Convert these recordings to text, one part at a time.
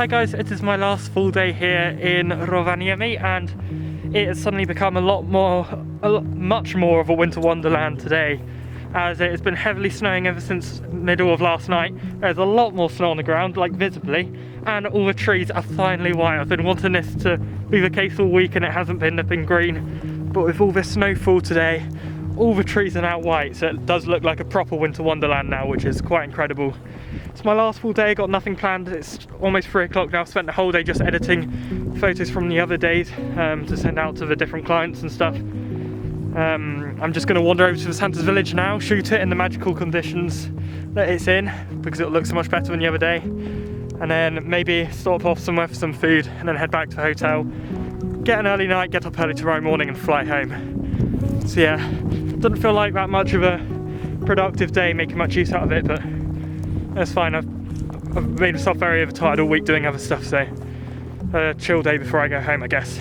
Hi guys, it is my last full day here in Rovaniemi and it has suddenly become much more of a winter wonderland today, as it has been heavily snowing ever since middle of last night. There's a lot more snow on the ground, like visibly, and all the trees are finally white. I've been wanting this to be the case all week and it hasn't been, they've been green, but with all this snowfall today, all the trees are now white, so it does look like a proper winter wonderland now, which is quite incredible. It's my last full day, got nothing planned. It's almost 3 o'clock now. Spent the whole day just editing photos from the other days to send out to the different clients and stuff. I'm just going to wander over to the Santa's village now, shoot it in the magical conditions that it's in, because it'll look so much better than the other day. And then maybe stop off somewhere for some food and then head back to the hotel. Get an early night, get up early tomorrow morning and fly home. So yeah, doesn't feel like that much of a productive day, making much use out of it, but that's fine. I've made myself very overtired all week doing other stuff, so a chill day before I go home, I guess.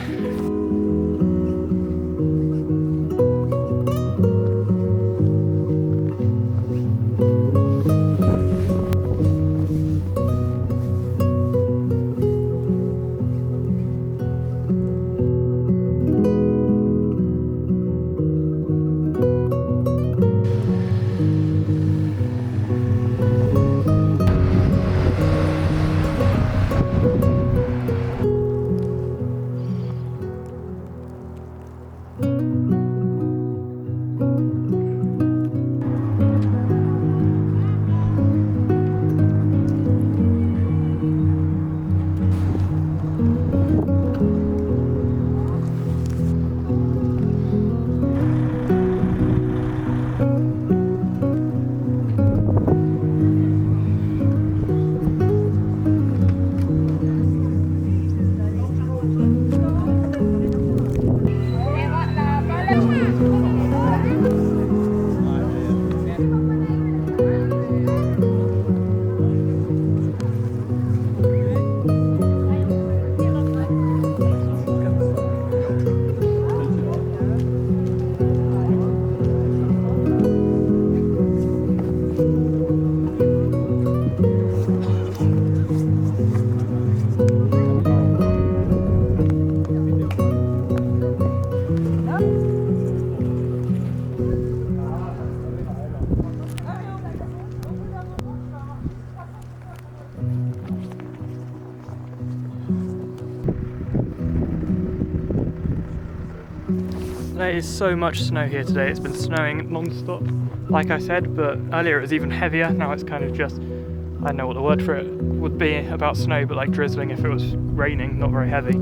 There is so much snow here today. It's been snowing non-stop, like I said, but earlier it was even heavier. Now it's kind of just, I don't know what the word for it would be about snow, but like drizzling if it was raining, not very heavy.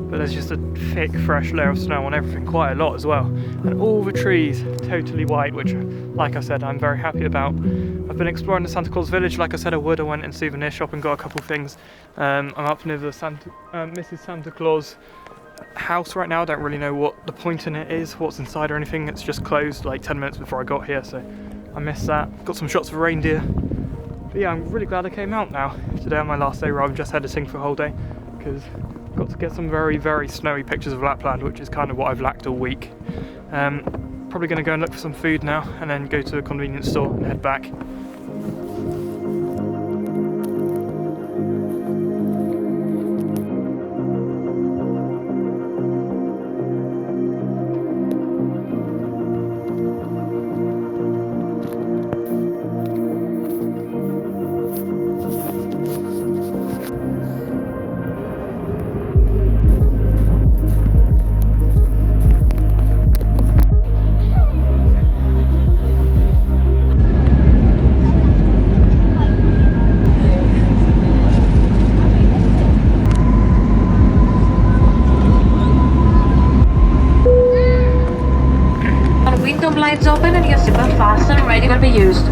But there's just a thick, fresh layer of snow on everything, quite a lot as well. And all the trees totally white, which, like I said, I'm very happy about. I've been exploring the Santa Claus village. Like I said I would, I went in souvenir shop and got a couple of things. I'm up near the Mrs. Santa Claus house right now. I don't really know what the point in it is, what's inside or anything. It's just closed like 10 minutes before I got here, so I missed that. Got some shots of reindeer. But yeah, I'm really glad I came out now today on my last day rather than just editing for a whole day, because I got to get some very, very snowy pictures of Lapland, which is kind of what I've lacked all week. Probably going to go and look for some food now and then go to a convenience store and head back. Lights open and your seatbelt fastened, ready to be used.